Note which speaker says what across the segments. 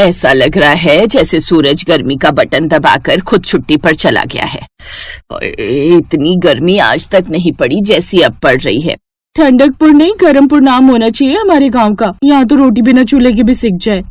Speaker 1: ऐसा लग रहा है जैसे सूरज गर्मी का बटन दबाकर खुद छुट्टी पर चला गया है। इतनी गर्मी आज तक नहीं पड़ी जैसी अब पड़ रही है।
Speaker 2: ठंडकपुर नहीं, गरमपुर नाम होना चाहिए हमारे गांव का। यहाँ तो रोटी बिना चूल्हे की भी सिक जाए।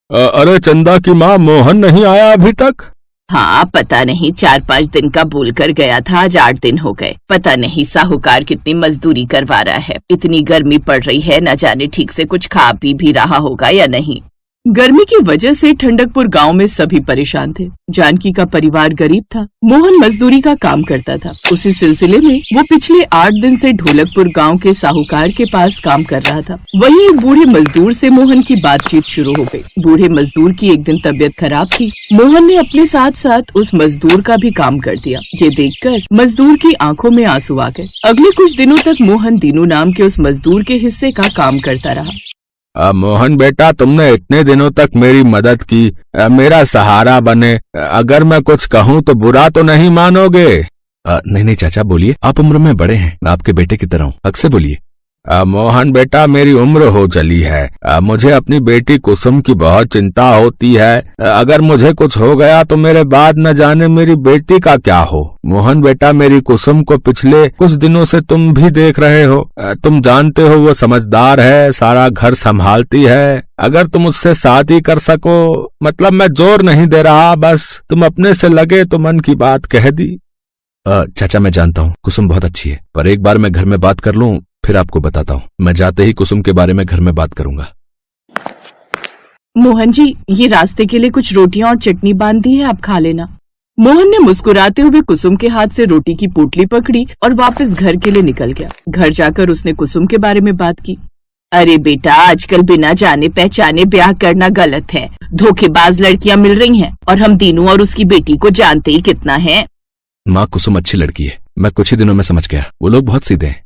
Speaker 3: अरे चंदा की माँ, मोहन नहीं आया अभी तक?
Speaker 1: हाँ, पता नहीं, 4-5 दिन का बोल कर गया था, आज 8 दिन हो गए। पता नहीं साहूकार कितनी मजदूरी करवा रहा है। इतनी गर्मी पड़ रही है, न जाने ठीक से कुछ खा पी भी रहा होगा या नहीं।
Speaker 2: गर्मी की वजह से ठंडकपुर गांव में सभी परेशान थे। जानकी का परिवार गरीब था। मोहन मजदूरी का काम करता था। उसी सिलसिले में वो पिछले 8 दिन से ढोलकपुर गांव के साहूकार के पास काम कर रहा था। वहीं एक बूढ़े मजदूर से मोहन की बातचीत शुरू हो गई। बूढ़े मजदूर की एक दिन तबीयत खराब थी। मोहन ने अपने साथ साथ उस मजदूर का भी काम कर दिया। ये देखकर मजदूर की आंखों में आंसू आ गए। अगले कुछ दिनों तक मोहन दीनू नाम के उस मजदूर के हिस्से का काम करता रहा।
Speaker 3: मोहन बेटा, तुमने इतने दिनों तक मेरी मदद की, मेरा सहारा बने। अगर मैं कुछ कहूँ तो बुरा तो नहीं मानोगे?
Speaker 4: नहीं चाचा, बोलिए। आप उम्र में बड़े हैं, मैं आपके बेटे की तरह हूँ। हक से बोलिए।
Speaker 3: मोहन बेटा, मेरी उम्र हो चली है। मुझे अपनी बेटी कुसुम की बहुत चिंता होती है। अगर मुझे कुछ हो गया तो मेरे बाद न जाने मेरी बेटी का क्या हो। मोहन बेटा, मेरी कुसुम को पिछले कुछ दिनों से तुम भी देख रहे हो। तुम जानते हो वो समझदार है, सारा घर संभालती है। अगर तुम उससे शादी कर सको, मतलब मैं जोर नहीं दे रहा, बस तुम अपने से लगे तो मन की बात कह दी।
Speaker 4: चाचा, मैं जानता हूँ कुसुम बहुत अच्छी है, पर एक बार मैं घर में बात कर लूँ फिर आपको बताता हूँ। मैं जाते ही कुसुम के बारे में घर में बात करूंगा।
Speaker 2: मोहन जी, ये रास्ते के लिए कुछ रोटियां और चटनी बांध दी है, आप खा लेना। मोहन ने मुस्कुराते हुए कुसुम के हाथ से रोटी की पोटली पकड़ी और वापस घर के लिए निकल गया। घर जाकर उसने कुसुम के बारे में बात की।
Speaker 1: अरे बेटा, आजकल बिना जाने पहचाने ब्याह करना गलत है। धोखेबाज लड़कियां मिल रही हैं और हम दीनू और उसकी बेटी को जानते ही कितना है।
Speaker 4: माँ, कुसुम अच्छी लड़की है, मैं कुछ ही दिनों में समझ गया। वो लोग बहुत सीधे हैं।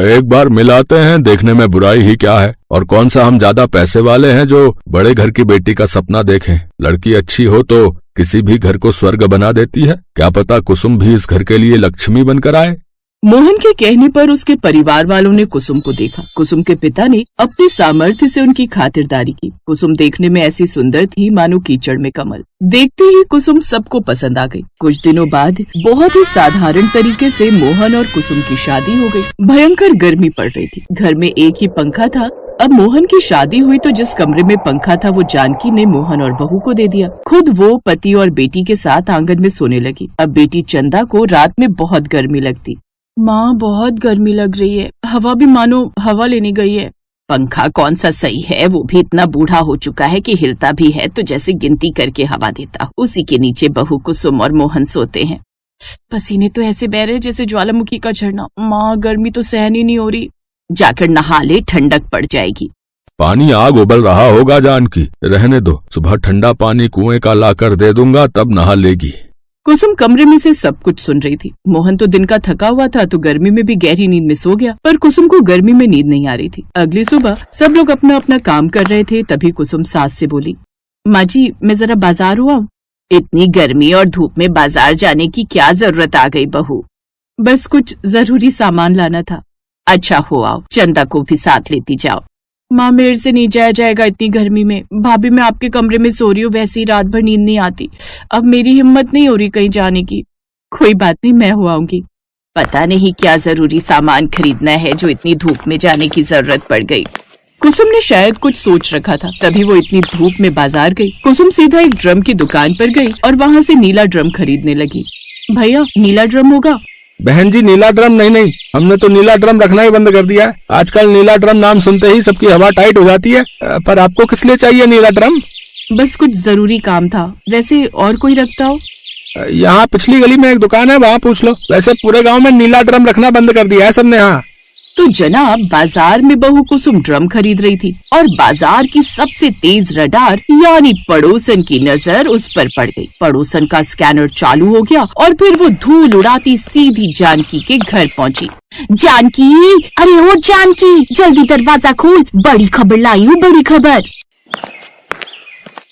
Speaker 3: एक बार मिलाते हैं, देखने में बुराई ही क्या है। और कौन सा हम ज्यादा पैसे वाले हैं जो बड़े घर की बेटी का सपना देखें। लड़की अच्छी हो तो किसी भी घर को स्वर्ग बना देती है। क्या पता कुसुम भी इस घर के लिए लक्ष्मी बनकर आए।
Speaker 2: मोहन के कहने पर उसके परिवार वालों ने कुसुम को देखा। कुसुम के पिता ने अपने सामर्थ्य से उनकी खातिरदारी की। कुसुम देखने में ऐसी सुंदर थी मानो कीचड़ में कमल। देखते ही कुसुम सबको पसंद आ गई। कुछ दिनों बाद बहुत ही साधारण तरीके से मोहन और कुसुम की शादी हो गई। भयंकर गर्मी पड़ रही थी। घर में एक ही पंखा था। अब मोहन की शादी हुई तो जिस कमरे में पंखा था वो जानकी ने मोहन और बहू को दे दिया। खुद वो पति और बेटी के साथ आंगन में सोने लगी। अब बेटी चंदा को रात में बहुत गर्मी लगती। माँ, बहुत गर्मी लग रही है, हवा भी मानो हवा लेने गई है।
Speaker 1: पंखा कौन सा सही है, वो भी इतना बूढ़ा हो चुका है कि हिलता भी है तो जैसे गिनती करके हवा देता। उसी के नीचे बहू कुसुम और मोहन सोते हैं।
Speaker 2: पसीने तो ऐसे बह रहे जैसे ज्वालामुखी का झरना। माँ, गर्मी तो सहन ही नहीं हो रही।
Speaker 1: जाकर नहा ले, ठंडक पड़ जाएगी।
Speaker 3: पानी आग उबल रहा होगा जानकी, रहने दो। सुबह ठंडा पानी कुएं का लाकर दे दूंगा, तब नहा लेगी।
Speaker 2: कुसुम कमरे में से सब कुछ सुन रही थी। मोहन तो दिन का थका हुआ था तो गर्मी में भी गहरी नींद में सो गया, पर कुसुम को गर्मी में नींद नहीं आ रही थी। अगली सुबह सब लोग अपना अपना काम कर रहे थे, तभी कुसुम सास से बोली, माँ जी, मैं जरा बाजार हुआ।
Speaker 1: इतनी गर्मी और धूप में बाजार जाने की क्या जरूरत आ गई बहू?
Speaker 2: बस कुछ जरूरी सामान लाना था।
Speaker 1: अच्छा, हो आओ, चंदा को भी साथ लेती जाओ।
Speaker 2: माँ, मेरे से नहीं जाया जाएगा इतनी गर्मी में। भाभी, मैं आपके कमरे में सो रही हूँ, वैसे ही रात भर नींद नहीं आती। अब मेरी हिम्मत नहीं हो रही कहीं जाने की। कोई बात नहीं, मैं हो आऊंगी।
Speaker 1: पता नहीं क्या जरूरी सामान खरीदना है जो इतनी धूप में जाने की जरूरत पड़ गई।
Speaker 2: कुसुम ने शायद कुछ सोच रखा था, तभी वो इतनी धूप में बाजार गई। कुसुम सीधा एक ड्रम की दुकान पर गई और वहाँ से नीला ड्रम खरीदने लगी। भैया, नीला ड्रम होगा?
Speaker 3: बहन जी, नीला ड्रम नहीं, हमने तो नीला ड्रम रखना ही बंद कर दिया है। आजकल नीला ड्रम नाम सुनते ही सबकी हवा टाइट हो जाती है। पर आपको किस लिए चाहिए नीला ड्रम?
Speaker 2: बस कुछ जरूरी काम था। वैसे और कोई रखता हो?
Speaker 3: यहाँ पिछली गली में एक दुकान है, वहाँ पूछ लो। वैसे पूरे गांव में नीला ड्रम रखना बंद कर दिया है सबने। हाँ
Speaker 1: तो जनाब, बाजार में बहू कुसुम ड्रम खरीद रही थी और बाजार की सबसे तेज रडार यानी पड़ोसन की नजर उस पर पड़ गई। पड़ोसन का स्कैनर चालू हो गया और फिर वो धूल उड़ाती सीधी जानकी के घर पहुंची। जानकी, अरे ओ जानकी, जल्दी दरवाजा खोल, बड़ी खबर लाई हूँ, बड़ी खबर।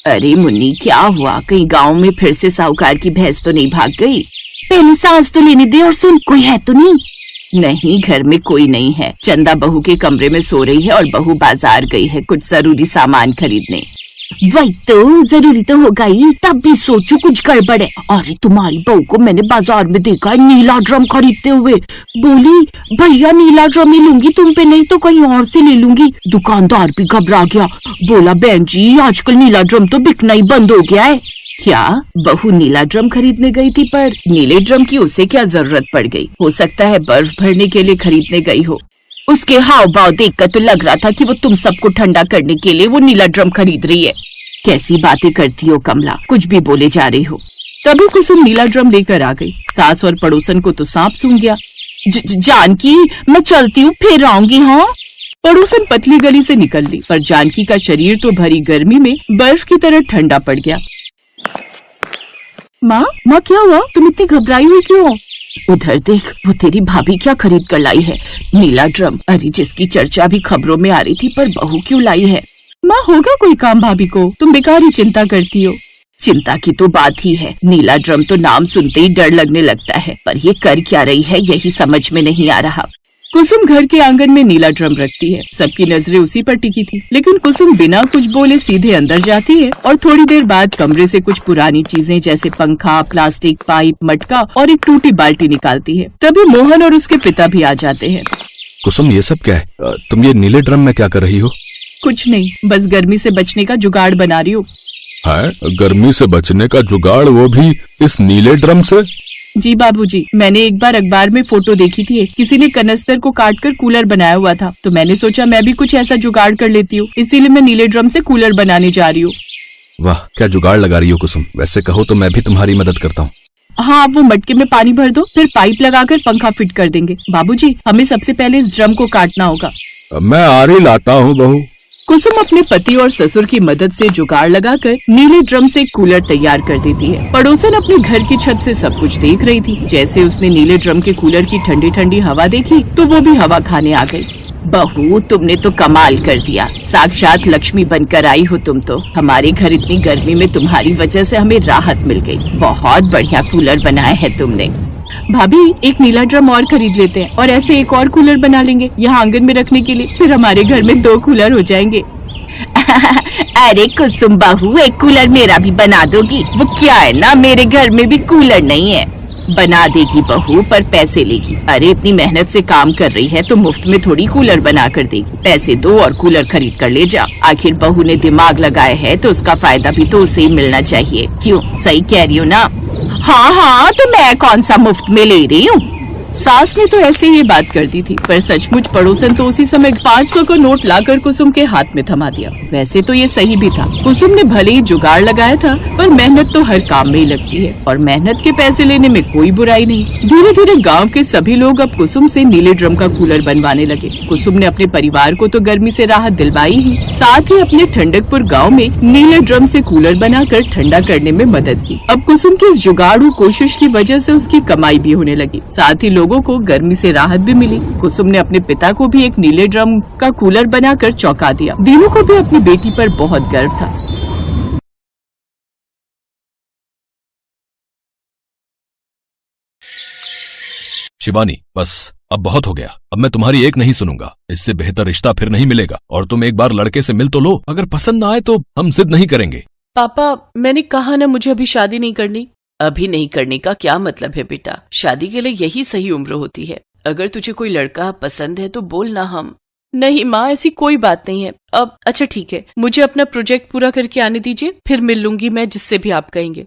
Speaker 1: अरे मुन्नी, क्या हुआ? कहीं गांव में फिर से साहूकार की भैंस तो नहीं भाग गई? पहले सांस तो लेने दे और सुन, कोई है तो नहीं? नहीं, घर में कोई नहीं है। चंदा बहू के कमरे में सो रही है और बहू बाजार गई है कुछ जरूरी सामान खरीदने। वही तो, जरूरी तो होगा ही, तब भी सोचो कुछ गड़बड़ है। अरे तुम्हारी बहू को मैंने बाजार में देखा है नीला ड्रम खरीदते हुए। बोली भैया नीला ड्रम ही लूंगी, तुम पे नहीं तो कहीं और से ले लूंगी। दुकानदार भी घबरा गया, बोला बहन जी आजकल नीला ड्रम तो बिकना ही बंद हो गया है। क्या बहू नीला ड्रम खरीदने गई थी, पर नीले ड्रम की उसे क्या जरूरत पड़ गई? हो सकता है बर्फ भरने के लिए खरीदने गई हो। उसके हाव भाव देखकर तो लग रहा था कि वो तुम सबको ठंडा करने के लिए वो नीला ड्रम खरीद रही है। कैसी बातें करती हो कमला, कुछ भी बोले जा रही हो।
Speaker 2: तभी कुसुम नीला ड्रम लेकर आ गई। सास और पड़ोसन को तो सांप सूंघ गया।
Speaker 1: जानकी मैं चलती हूँ, फिर आऊंगी। हाँ,
Speaker 2: पड़ोसन पतली गली से निकल ली, पर जानकी का शरीर तो भरी गर्मी में बर्फ की तरह ठंडा पड़ गया। माँ क्या हुआ? तुम इतनी घबराई हुई क्यों हो?
Speaker 1: उधर देख, वो तेरी भाभी क्या खरीद कर लाई है, नीला ड्रम। अरे जिसकी चर्चा भी खबरों में आ रही थी, पर बहू क्यों लाई है?
Speaker 2: माँ होगा कोई काम भाभी को, तुम बेकार ही चिंता करती हो।
Speaker 1: चिंता की तो बात ही है, नीला ड्रम तो नाम सुनते ही डर लगने लगता है, पर ये कर क्या रही है यही समझ में नहीं आ रहा।
Speaker 2: कुसुम घर के आंगन में नीला ड्रम रखती है। सबकी नजरें उसी पर टिकी थी, लेकिन कुसुम बिना कुछ बोले सीधे अंदर जाती है और थोड़ी देर बाद कमरे से कुछ पुरानी चीजें जैसे पंखा, प्लास्टिक, पाइप, मटका और एक टूटी बाल्टी निकालती है। तभी मोहन और उसके पिता भी आ जाते हैं।
Speaker 4: कुसुम ये सब क्या है? तुम ये नीले ड्रम में क्या कर रही हो?
Speaker 2: कुछ नहीं, बस गर्मी से बचने का जुगाड़ बना रही हूँ।
Speaker 3: है गर्मी से बचने का जुगाड़, वो भी इस नीले ड्रम से?
Speaker 2: जी बाबूजी, मैंने एक बार अखबार में फोटो देखी थी, किसी ने कनस्तर को काटकर कूलर बनाया हुआ था, तो मैंने सोचा मैं भी कुछ ऐसा जुगाड़ कर लेती हूँ, इसीलिए मैं नीले ड्रम से कूलर बनाने जा रही हूँ।
Speaker 4: वाह, क्या जुगाड़ लगा रही हो कुसुम। वैसे कहो तो मैं भी तुम्हारी मदद करता हूँ।
Speaker 2: हाँ, आप वो मटके में पानी भर दो, फिर पाइप लगाकर पंखा फिट कर देंगे। बाबूजी, हमें सबसे पहले इस ड्रम को काटना होगा।
Speaker 3: मैं आरी लाता हूँ बहू।
Speaker 2: कुसुम अपने पति और ससुर की मदद से जुगाड़ लगाकर नीले ड्रम से कूलर तैयार कर देती है। पड़ोसन अपने घर की छत से सब कुछ देख रही थी। जैसे उसने नीले ड्रम के कूलर की ठंडी ठंडी हवा देखी तो वो भी हवा खाने आ गई।
Speaker 1: बहू तुमने तो कमाल कर दिया, साक्षात लक्ष्मी बनकर आई हो तुम तो। हमारे घर इतनी गर्मी में तुम्हारी वजह से हमें राहत मिल गई। बहुत बढ़िया कूलर बनाया है तुमने।
Speaker 2: भाभी, एक नीला ड्रम और खरीद लेते हैं और ऐसे एक और कूलर बना लेंगे यहाँ आंगन में रखने के लिए, फिर हमारे घर में 2 कूलर हो जाएंगे।
Speaker 1: अरे कुसुम बहू, एक कूलर मेरा भी बना दोगी? वो क्या है ना, मेरे घर में भी कूलर नहीं है। बना देगी बहू, पर पैसे लेगी। अरे इतनी मेहनत से काम कर रही है तो मुफ्त में थोड़ी कूलर बना कर देगी। पैसे दो और कूलर खरीद कर ले जा। आखिर बहू ने दिमाग लगाया है तो उसका फायदा भी तो उसे ही मिलना चाहिए। क्यों, सही कह रही हो ना? हाँ, तो मैं कौन सा मुफ्त में ले रही हूँ?
Speaker 2: सास ने तो ऐसे ही बात कर दी थी, पर सचमुच पड़ोसन तो उसी समय 500 का नोट लाकर कुसुम के हाथ में थमा दिया। वैसे तो ये सही भी था, कुसुम ने भले ही जुगाड़ लगाया था, पर मेहनत तो हर काम में ही लगती है और मेहनत के पैसे लेने में कोई बुराई नहीं। धीरे धीरे गांव के सभी लोग अब कुसुम से नीले ड्रम का कूलर बनवाने लगे। कुसुम ने अपने परिवार को तो गर्मी से राहत दिलवाई ही, साथ ही अपने ठंडकपुर गाँव में नीले ड्रम से कूलर बनाकर ठंडा करने में मदद की। अब कुसुम की इस जुगाड़ू कोशिश की वजह से उसकी कमाई भी होने लगी, साथ ही लोगों को गर्मी से राहत भी मिली। कुसुम ने अपने पिता को भी एक नीले ड्रम का कूलर बनाकर चौंका दिया। दीनू को भी अपनी बेटी पर बहुत गर्व था।
Speaker 4: शिवानी, बस अब बहुत हो गया। अब मैं तुम्हारी एक नहीं सुनूंगा। इससे बेहतर रिश्ता फिर नहीं मिलेगा। और तुम एक बार लड़के से मिल तो लो, अगर पसंद ना आए तो हम जिद नहीं करेंगे।
Speaker 2: पापा, मैंने कहा ना मुझे अभी शादी नहीं करनी।
Speaker 1: अभी नहीं करने का क्या मतलब है बेटा? शादी के लिए यही सही उम्र होती है। अगर तुझे कोई लड़का पसंद है तो बोलना। हम
Speaker 2: नहीं माँ, ऐसी कोई बात नहीं है। अब अच्छा ठीक है, मुझे अपना प्रोजेक्ट पूरा करके आने दीजिए, फिर मिल लूंगी मैं जिससे भी आप कहेंगे।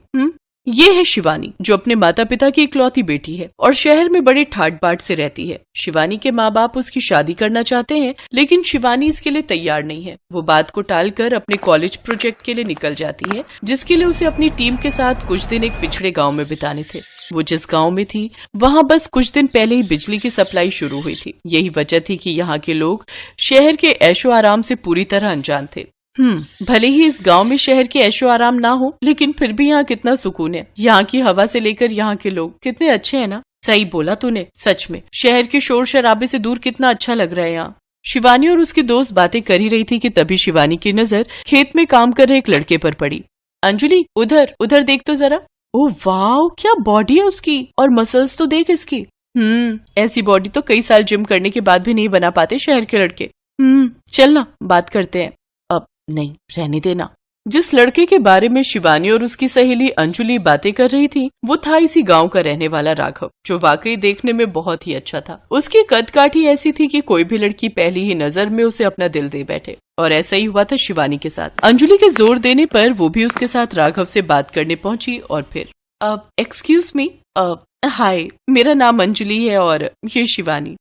Speaker 2: ये है शिवानी, जो अपने माता पिता की इकलौती बेटी है और शहर में बड़े ठाट बाट से रहती है। शिवानी के माँ बाप उसकी शादी करना चाहते हैं, लेकिन शिवानी इसके लिए तैयार नहीं है। वो बात को टालकर अपने कॉलेज प्रोजेक्ट के लिए निकल जाती है, जिसके लिए उसे अपनी टीम के साथ कुछ दिन एक पिछड़े गांव में बिताने थे। वो जिस गांव में थी वहां बस कुछ दिन पहले ही बिजली की सप्लाई शुरू हुई थी। यही वजह थी कि यहाँ के लोग शहर के ऐशो आराम से पूरी तरह अनजान थे। भले ही इस गांव में शहर के ऐशो आराम ना हो, लेकिन फिर भी यहाँ कितना सुकून है। यहाँ की हवा से लेकर यहाँ के लोग कितने अच्छे हैं ना। सही बोला तूने, सच में शहर के शोर शराबे से दूर कितना अच्छा लग रहा है यहाँ। शिवानी और उसकी दोस्त बातें कर ही रही थी कि तभी शिवानी की नजर खेत में काम कर रहे एक लड़के पर पड़ी। अंजलि, उधर उधर देख तो जरा। ओह वाह, क्या बॉडी है उसकी, और मसल्स तो देख इसकी। ऐसी बॉडी तो कई साल जिम करने के बाद भी नहीं बना पाते शहर के लड़के। चल ना बात करते हैं। अब नहीं, रहने देना। जिस लड़के के बारे में शिवानी और उसकी सहेली अंजुली बातें कर रही थी वो था इसी गांव का रहने वाला राघव, जो वाकई देखने में बहुत ही अच्छा था। उसकी कद काठी ऐसी थी कि कोई भी लड़की पहली ही नजर में उसे अपना दिल दे बैठे, और ऐसा ही हुआ था शिवानी के साथ। अंजुली के जोर देने पर वो भी उसके साथ राघव से बात करने पहुंची और फिर एक्सक्यूज मी, हाय, मेरा नाम अंजुली है और ये शिवानी।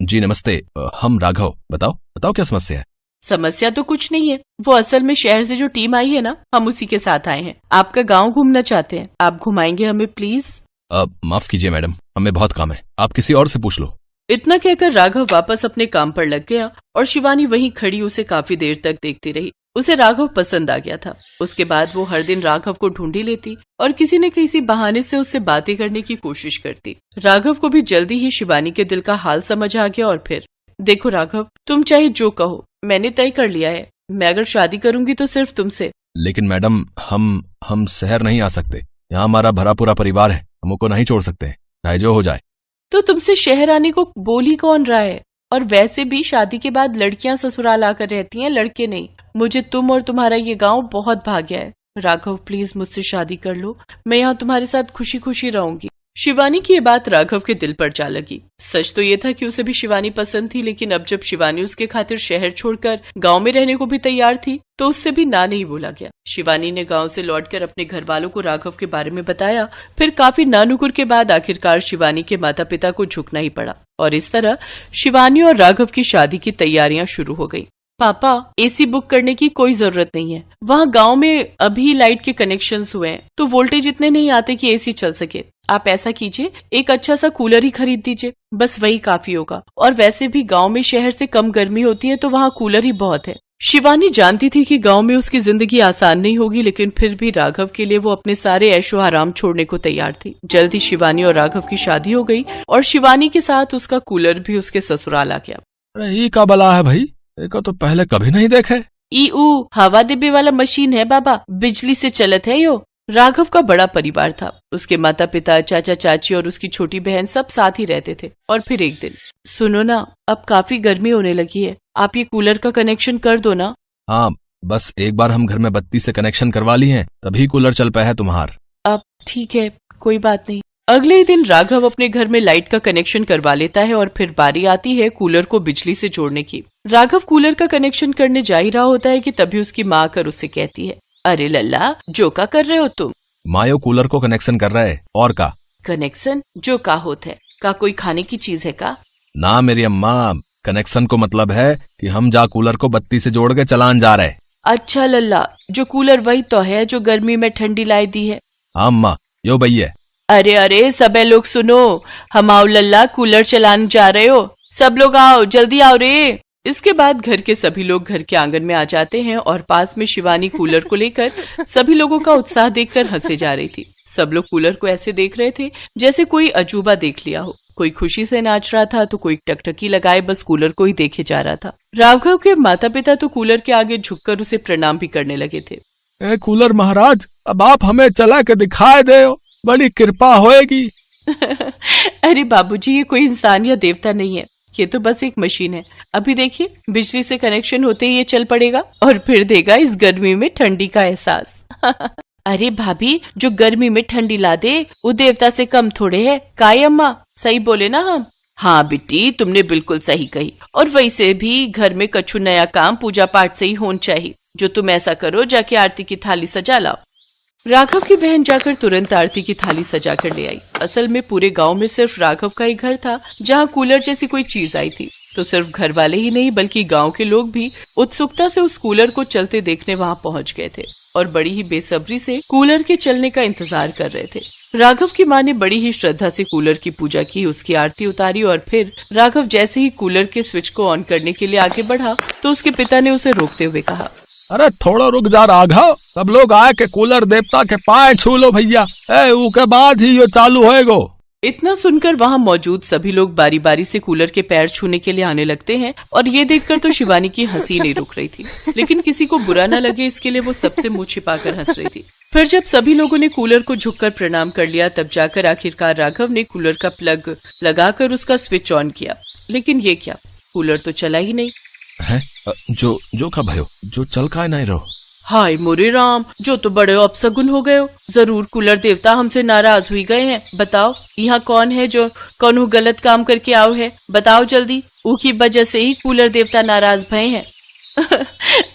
Speaker 4: जी नमस्ते, हम राघव। बताओ क्या समस्या है?
Speaker 2: समस्या तो कुछ नहीं है, वो असल में शहर से जो टीम आई है ना, हम उसी के साथ आए हैं। आपका गांव घूमना चाहते हैं, आप घुमाएंगे हमें प्लीज?
Speaker 4: माफ कीजिए मैडम, हमें बहुत काम है, आप किसी और से पूछ लो।
Speaker 2: इतना कहकर राघव वापस अपने काम पर लग गया और शिवानी वहीं खड़ी उसे काफी देर तक देखती रही। उसे राघव पसंद आ गया था। उसके बाद वो हर दिन राघव को ढूंढी लेती और किसी न किसी बहाने से उससे बातें करने की कोशिश करती। राघव को भी जल्दी ही शिवानी के दिल का हाल समझ आ गया और फिर, देखो राघव, तुम चाहे जो कहो, मैंने तय कर लिया है, मैं अगर शादी करूंगी तो सिर्फ तुमसे।
Speaker 4: लेकिन मैडम, हम शहर नहीं आ सकते, यहाँ हमारा भरा पूरा परिवार है, हमको नहीं छोड़ सकते, चाहे जो हो जाए।
Speaker 2: तो तुमसे शहर आने को बोल ही कौन रहा है? और वैसे भी शादी के बाद लड़कियां ससुराल आकर रहती हैं, लड़के नहीं। मुझे तुम और तुम्हारा ये गांव बहुत भाग्य है। राघव प्लीज मुझसे शादी कर लो, मैं यहाँ तुम्हारे साथ खुशी खुशी रहूंगी। शिवानी की ये बात राघव के दिल पर जा लगी। सच तो ये था कि उसे भी शिवानी पसंद थी, लेकिन अब जब शिवानी उसके खातिर शहर छोड़कर गांव में रहने को भी तैयार थी तो उससे भी ना नहीं बोला गया। शिवानी ने गांव से लौटकर अपने घर वालों को राघव के बारे में बताया। फिर काफी नानुकुर के बाद आखिरकार शिवानी के माता पिता को झुकना ही पड़ा और इस तरह शिवानी और राघव की शादी की तैयारियां शुरू हो गई। पापा, एसी बुक करने की कोई जरूरत नहीं है, वहाँ गांव में अभी लाइट के कनेक्शंस हुए हैं तो वोल्टेज इतने नहीं आते कि एसी चल सके। आप ऐसा कीजिए, एक अच्छा सा कूलर ही खरीद दीजिए, बस वही काफी होगा। और वैसे भी गांव में शहर से कम गर्मी होती है तो वहाँ कूलर ही बहुत है। शिवानी जानती थी कि गांव में उसकी जिंदगी आसान नहीं होगी, लेकिन फिर भी राघव के लिए वो अपने सारे ऐशो आराम छोड़ने को तैयार थी। जल्द ही शिवानी और राघव की शादी हो गई और शिवानी के साथ उसका कूलर भी उसके ससुराल आ गया।
Speaker 4: अरे ये का बला है भाई, देखो तो पहले कभी नहीं देखे।
Speaker 2: हवा डिब्बे वाला मशीन है बाबा, बिजली से चलत है यो। राघव का बड़ा परिवार था, उसके माता पिता, चाचा चाची और उसकी छोटी बहन सब साथ ही रहते थे। और फिर एक दिन, सुनो ना, अब काफी गर्मी होने लगी है, आप ये कूलर का कनेक्शन कर दो ना।
Speaker 4: हाँ, बस एक बार हम घर में बत्ती से कनेक्शन करवा ली हैं, तभी कूलर चल पाया है तुम्हार।
Speaker 2: अब ठीक है, कोई बात नहीं। अगले दिन राघव अपने घर में लाइट का कनेक्शन करवा लेता है और फिर बारी आती है कूलर को बिजली से जोड़ने की। राघव कूलर का कनेक्शन करने जा ही रहा होता है कि तभी उसकी माँ आकर उससे कहती है, अरे लल्ला, जो का कर रहे हो तुम?
Speaker 4: मायो कूलर को कनेक्शन कर रहे है, और का
Speaker 2: कनेक्शन जो का होता है? का कोई खाने की चीज है का?
Speaker 4: ना मेरी अम्मा, कनेक्शन को मतलब है कि हम जा कूलर को बत्ती से जोड़ के चलान जा रहे।
Speaker 2: अच्छा लल्ला, जो कूलर वही तो है जो गर्मी में ठंडी लाई दी है।
Speaker 4: हाँ अम्मा, यो भैया।
Speaker 2: अरे अरे सबे लोग सुनो, हम आओ लल्ला, कूलर चलाने जा रहे हो, सब लोग आओ, जल्दी आओ रे। इसके बाद घर के सभी लोग घर के आंगन में आ जाते हैं और पास में शिवानी कूलर को लेकर सभी लोगों का उत्साह देखकर हंसे जा रही थी। सब लोग कूलर को ऐसे देख रहे थे जैसे कोई अजूबा देख लिया हो। कोई खुशी से नाच रहा था तो कोई टकटकी लगाए बस कूलर को ही देखे जा रहा था। राघव के माता पिता तो कूलर के आगे झुककर उसे प्रणाम भी करने लगे थे।
Speaker 3: कूलर महाराज, अब आप हमें चला के दिखाए दे, बड़ी कृपा होएगी।
Speaker 2: अरे बाबूजी, ये कोई इंसान या देवता नहीं है, ये तो बस एक मशीन है। अभी देखिए, बिजली से कनेक्शन होते ही ये चल पड़ेगा और फिर देगा इस गर्मी में ठंडी का एहसास। अरे भाभी, जो गर्मी में ठंडी ला दे वो देवता से कम थोड़े है। काय अम्मा, सही बोले ना हम? हाँ बेटी, तुमने बिल्कुल सही कही। और वैसे भी घर में कछु नया काम पूजा पाठ से ही होना चाहिए। जो तुम ऐसा करो, जाके आरती की थाली सजा लाओ। राघव की बहन जाकर तुरंत आरती की थाली सजा कर ले आई। असल में पूरे गांव में सिर्फ राघव का ही घर था जहां कूलर जैसी कोई चीज आई थी, तो सिर्फ घर वाले ही नहीं बल्कि गांव के लोग भी उत्सुकता से उस कूलर को चलते देखने वहां पहुंच गए थे और बड़ी ही बेसब्री से कूलर के चलने का इंतजार कर रहे थे। राघव की माँ ने बड़ी ही श्रद्धा से कूलर की पूजा की, उसकी आरती उतारी और फिर राघव जैसे ही कूलर के स्विच को ऑन करने के लिए आगे बढ़ा तो उसके पिता ने उसे रोकते हुए कहा,
Speaker 3: अरे थोड़ा रुक जा राघव, सब लोग आए के कूलर देवता के पाए छू लो भैया, उसके बाद ही ये चालू होएगो।
Speaker 2: इतना सुनकर वहाँ मौजूद सभी लोग बारी बारी से कूलर के पैर छूने के लिए आने लगते हैं और ये देखकर तो शिवानी की हंसी नहीं रुक रही थी, लेकिन किसी को बुरा न लगे इसके लिए वो सबसे मुंह छिपाकर हंस रही थी। फिर जब सभी लोगों ने कूलर को झुककर प्रणाम कर लिया तब जाकर आखिरकार राघव ने कूलर का प्लग लगाकर उसका स्विच ऑन किया। लेकिन ये क्या, कूलर तो चला ही नहीं
Speaker 4: है। जो का भयो, जो चल का नहीं रहो।
Speaker 2: हाय मोरे राम, जो तो बड़े अपसगुन हो गए हो। जरूर कूलर देवता हमसे नाराज हुई गए हैं। बताओ यहाँ कौन है जो कौन गलत काम करके आओ है, बताओ जल्दी। ऊ की वजह से ही कूलर देवता नाराज भये हैं।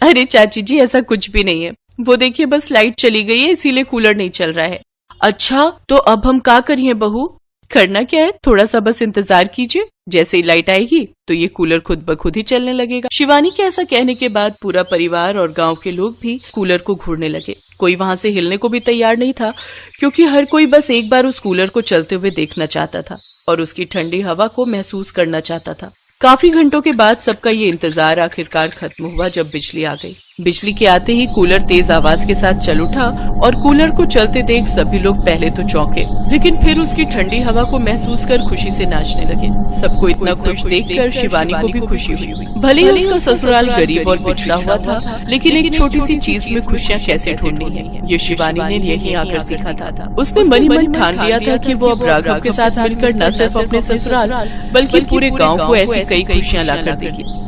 Speaker 2: अरे चाची जी, ऐसा कुछ भी नहीं है। वो देखिए बस लाइट चली गई है इसीलिए कूलर नहीं चल रहा है। अच्छा तो अब हम क्या करिए बहू? करना क्या है, थोड़ा सा बस इंतजार कीजिए, जैसे ही लाइट आएगी तो ये कूलर खुद ब खुद ही चलने लगेगा। शिवानी के ऐसा कहने के बाद पूरा परिवार और गांव के लोग भी कूलर को घूरने लगे। कोई वहां से हिलने को भी तैयार नहीं था क्योंकि हर कोई बस एक बार उस कूलर को चलते हुए देखना चाहता था और उसकी ठंडी हवा को महसूस करना चाहता था। काफी घंटों के बाद सबका ये इंतजार आखिरकार खत्म हुआ जब बिजली आ गई। बिजली के आते ही कूलर तेज आवाज के साथ चल उठा और कूलर को चलते देख सभी लोग पहले तो चौंके, लेकिन फिर उसकी ठंडी हवा को महसूस कर खुशी से नाचने लगे। सबको इतना खुश देखकर शिवानी को भी खुशी हुई। भले ही उसका ससुराल गरीब और पिछड़ा हुआ था, लेकिन एक छोटी सी चीज में खुशियाँ कैसे ढूंढनी है ये शिवानी ने यहीं आकर सीखा था। उसने मन ही मन ठान लिया था कि वो अब राघव के साथ मिलकर न सिर्फ अपने ससुराल बल्कि पूरे गाँव को ऐसी कई खुशियाँ लाकर देगी।